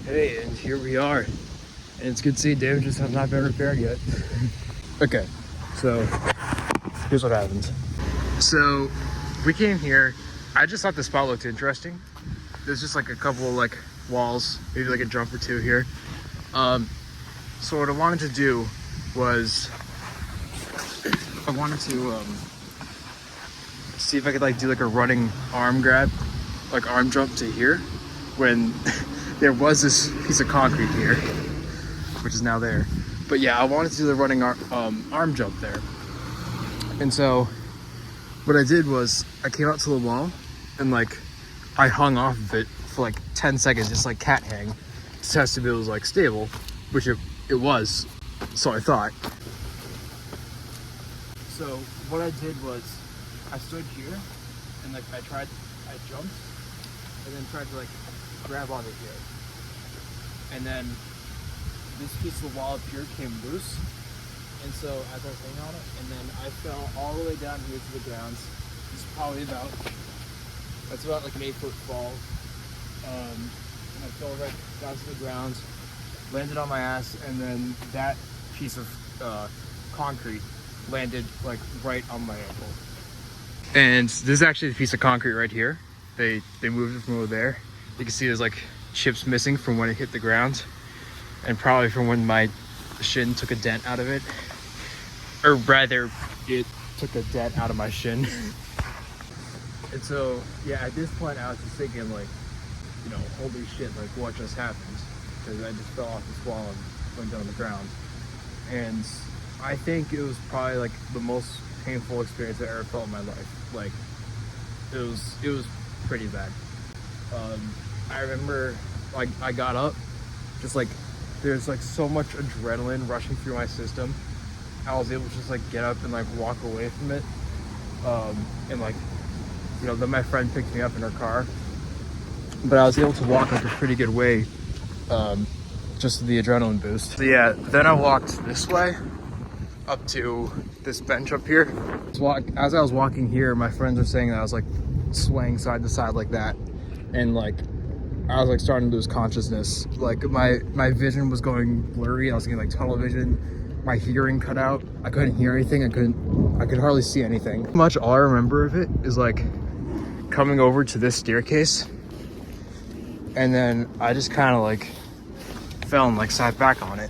Hey, and here we are. And it's good to see damages have not been repaired yet. Okay, so here's what happened. So we came here. I just thought the spot looked interesting. There's just like a couple of like walls, maybe like a jump or two here. So what I wanted to do was I wanted to see if I could like do like a running arm grab, like arm jump to here when there was this piece of concrete here, which is now there. But yeah, I wanted to do the running arm jump there. And so what I did was I came out to the wall and like I hung off of it for like 10 seconds, just like cat hang, to test if it was like stable, which it was, so I thought. So what I did was I stood here and like I jumped and then tried to like grab onto here. And then this piece of the wall up here came loose. And so as I was hanging on it, and then I fell all the way down here to the ground. It's probably that's about like an 8-foot fall. And I fell right down to the ground, landed on my ass, and then that piece of concrete landed like right on my ankle. And this is actually the piece of concrete right here. They moved it from over there. You can see there's like chips missing from when it hit the ground, and probably from when my shin took a dent out of it, or rather it took a dent out of my shin. And so yeah, at this point I was just thinking like, you know, holy shit, like what just happened? Because I just fell off this wall and went down on the ground. And I think it was probably like the most painful experience I ever felt in my life. Like it was pretty bad. I remember like I got up, just like there's like so much adrenaline rushing through my system. I was able to just like get up and like walk away from it. And like, you know, then my friend picked me up in her car, but I was able to walk like a pretty good way, just the adrenaline boost. So yeah, then I walked this way up to this bench up here. As I was walking here, my friends were saying that I was like swaying side to side like that, and like I was like starting to lose consciousness. Like my vision was going blurry. I was getting like tunnel vision. My hearing cut out. I couldn't hear anything. I could hardly see anything. Pretty much all I remember of it is like coming over to this staircase, and then I just kind of like fell and like sat back on it.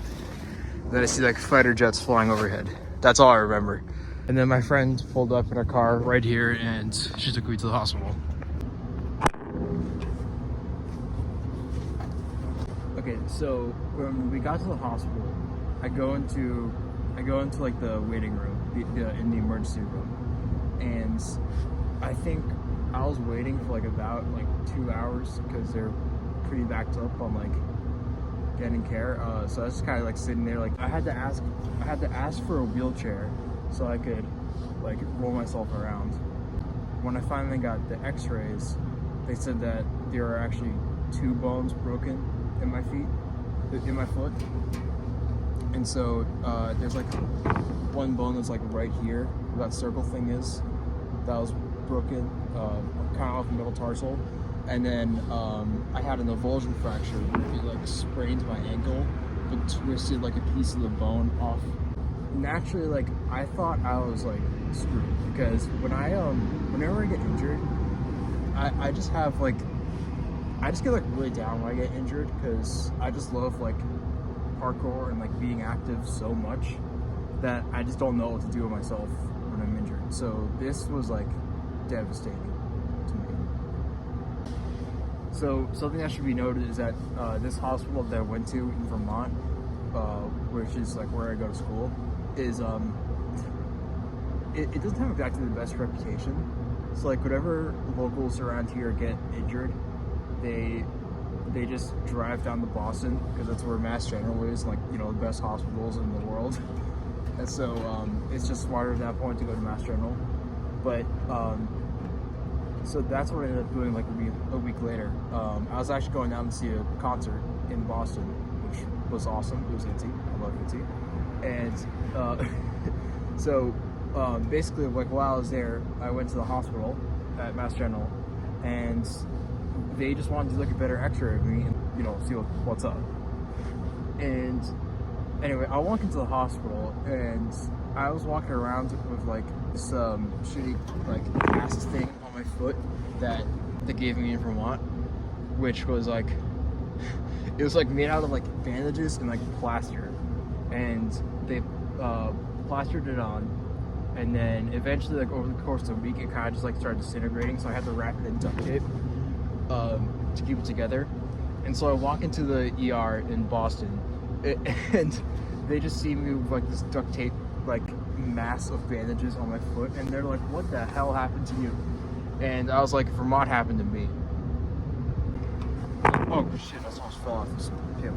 Then I see like fighter jets flying overhead. That's all I remember. And then my friend pulled up in her car right here and she took me to the hospital. Okay, so when we got to the hospital, I go into like the waiting room, in the emergency room, and I think I was waiting for like about like 2 hours because they're pretty backed up on like getting care. So I was just kind of like sitting there. Like I had to ask for a wheelchair so I could like roll myself around. When I finally got the X-rays, they said that there are actually 2 bones broken in my foot. And so there's like one bone that's like right here, where that circle thing is, that was broken, kind of off the middle tarsal. And then I had an avulsion fracture where it like sprained my ankle, but twisted like a piece of the bone off. Naturally, like I thought I was like screwed, because whenever I get injured, I just get like really down when I get injured, because I just love like parkour and like being active so much that I just don't know what to do with myself when I'm injured. So this was like devastating to me. So something that should be noted is that this hospital that I went to in Vermont, which is like where I go to school, is it doesn't have exactly the best reputation. So like whenever locals around here get injured, they just drive down to Boston, because that's where Mass General is, like, you know, the best hospitals in the world. And so it's just smarter at that point to go to Mass General. But so that's what I ended up doing like a week later. I was actually going down to see a concert in Boston, which was awesome. It was Itzy. I love Itzy. And so basically, like while I was there, I went to the hospital at Mass General, and they just wanted to do like a better X-ray of me. you know, see what's up. And anyway, I walk into the hospital, and I was walking around with like some shitty like cast thing on my foot that they gave me in Vermont, which was like it was like made out of like bandages and like plaster, and they plastered it on, and then eventually like over the course of a week it kind of just like started disintegrating, so I had to wrap it in duct tape to keep it together. And so I walk into the ER in Boston, and they just see me with like this duct tape like mass of bandages on my foot, and they're like, what the hell happened to you? And I was like, Vermont happened to me. Oh shit, I almost fell off this hill.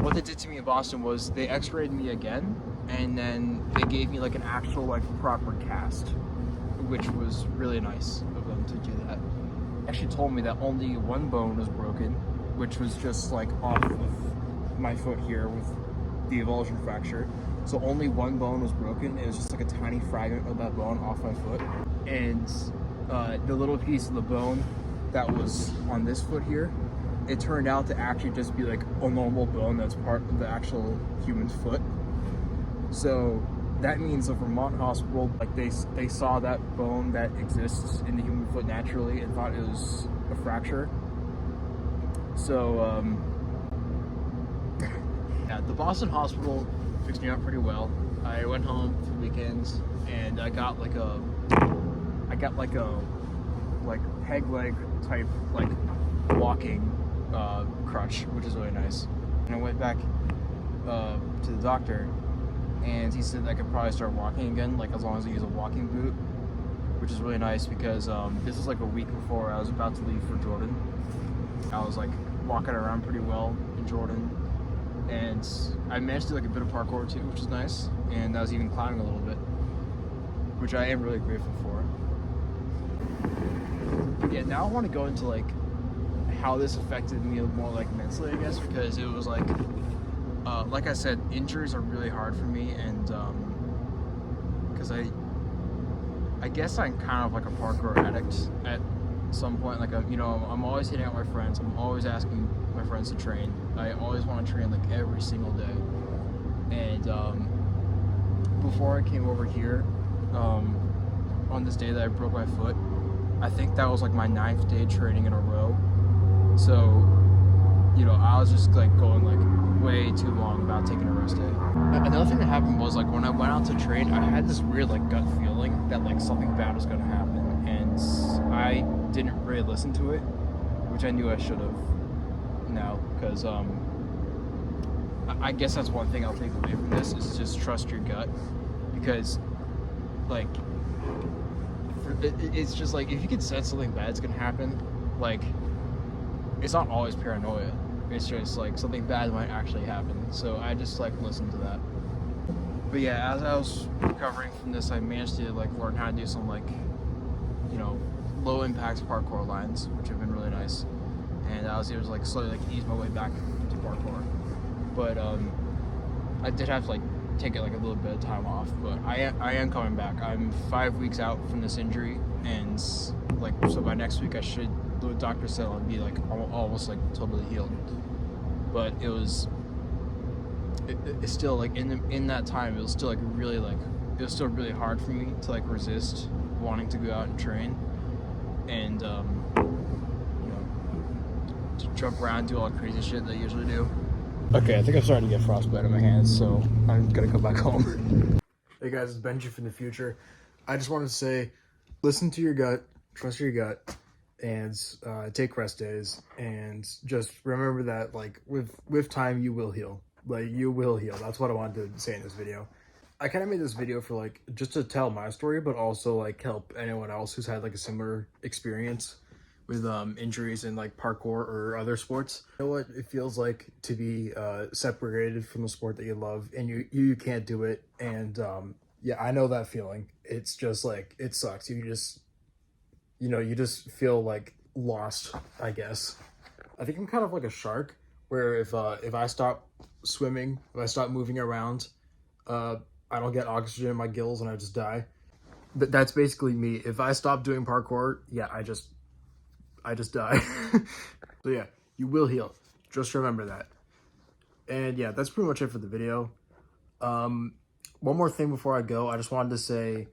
What they did to me in Boston was they x-rayed me again, and then they gave me like an actual like proper cast, which was really nice of them to do that. They actually told me that only one bone was broken, which was just like off of my foot here with the avulsion fracture. So only one bone was broken. It was just like a tiny fragment of that bone off my foot. And the little piece of the bone that was on this foot here, it turned out to actually just be like a normal bone that's part of the actual human's foot. So that means the Vermont hospital, like they saw that bone that exists in the human foot naturally and thought it was a fracture. So yeah, the Boston hospital fixed me up pretty well. I went home for the weekends, and I got like a peg leg type like walking crutch, which is really nice. And I went back to the doctor, and he said I could probably start walking again, like as long as I use a walking boot, which is really nice because this was like a week before I was about to leave for Jordan. I was like walking around pretty well in Jordan, and I managed to do like a bit of parkour too, which is nice, and I was even climbing a little bit, which I am really grateful for. Yeah, now I want to go into like how this affected me more like mentally, I guess, because it was like I said, injuries are really hard for me, and because I guess I'm kind of like a parkour addict at some point. Like I'm always hitting out my friends. I'm always asking my friends to train. I always want to train like every single day. And before I came over here, on this day that I broke my foot, I think that was like my 9th day training in a row. So, I was just like going like way too long without taking a rest day. Another thing that happened was like when I went out to train, I had this weird like gut feeling that like something bad was gonna happen, and I didn't really listen to it, which I knew I should have now, because I guess that's one thing I'll take away from this is just trust your gut, because like it's just like if you can sense something bad's gonna happen, like it's not always paranoia. It's just like something bad might actually happen. So I just like listened to that. But yeah, as I was recovering from this, I managed to like learn how to do some like, low impact parkour lines, which have been really nice. And I was able to like slowly like ease my way back to parkour. But I did have to like take it like a little bit of time off. But I am coming back. I'm 5 weeks out from this injury, and like so by next week I should. The doctor said I'll be like almost like totally healed, but it's still like in that time it was still like really like it was still really hard for me to like resist wanting to go out and train, and to jump around and do all the crazy shit that I usually do. Okay, I think I'm starting to get frostbite on my hands, so I'm gonna go back home. Hey guys, it's Benji from the future. I just wanted to say, listen to your gut, trust your gut, and take rest days, and just remember that like with time you will heal. Like you will heal. That's what I wanted to say in this video. I kind of made this video for like just to tell my story, but also like help anyone else who's had like a similar experience with injuries in like parkour or other sports. You know what it feels like to be separated from the sport that you love, and you can't do it. And yeah, I know that feeling. It's just like it sucks. You just feel like lost, I guess. I think I'm kind of like a shark, where if I stop swimming, if I stop moving around, I don't get oxygen in my gills and I just die. That's basically me. If I stop doing parkour, yeah, I just die. So yeah, you will heal. Just remember that. And yeah, that's pretty much it for the video. One more thing before I go, I just wanted to say